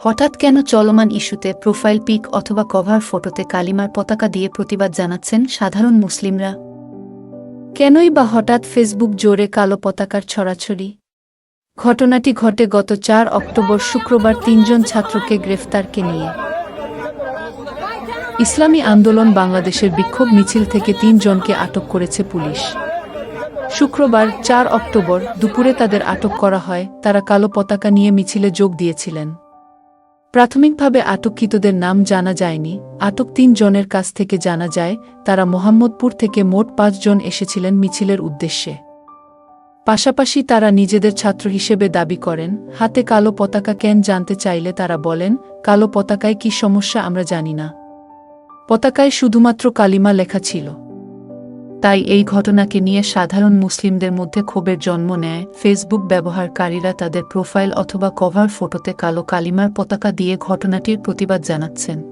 হঠাৎ কেন চলমান ইস্যুতে প্রোফাইল পিক অথবা কভার ফটোতে কালিমার পতাকা দিয়ে প্রতিবাদ জানাচ্ছেন সাধারণ মুসলিমরা? কেনই বা হঠাৎ ফেসবুক জোরে কালো পতাকার ছড়াছড়ি? ঘটনাটি ঘটে গত ৪ অক্টোবর শুক্রবার ৩ জন ছাত্রকে গ্রেফতারকে নিয়ে। ইসলামী আন্দোলন বাংলাদেশের বিক্ষোভ মিছিল থেকে ৩ জনকে আটক করেছে পুলিশ। শুক্রবার ৪ অক্টোবর দুপুরে তাদের আটক করা হয়। তারা কালো পতাকা নিয়ে মিছিলে যোগ দিয়েছিলেন। প্রাথমিকভাবে আটককৃতদের নাম জানা যায়নি। আটক ৩ জনের কাছ থেকে জানা যায়, তারা মোহাম্মদপুর থেকে মোট ৫ জন এসেছিলেন মিছিলের উদ্দেশ্যে। পাশাপাশি তারা নিজেদের ছাত্র হিসেবে দাবি করেন। হাতে কালো পতাকা কেন জানতে চাইলে তারা বলেন, কালো পতাকায় কি সমস্যা আমরা জানি না। পতাকায় শুধুমাত্র কালিমা লেখা ছিল। তাই এই ঘটনাকে নিয়ে সাধারণ মুসলিমদের মধ্যে ক্ষোভের জন্ম নেয়। ফেসবুক ব্যবহারকারীরা তাদের প্রোফাইল অথবা কভার ফটোতে কালো কালিমার পতাকা দিয়ে ঘটনাটির প্রতিবাদ জানাচ্ছেন।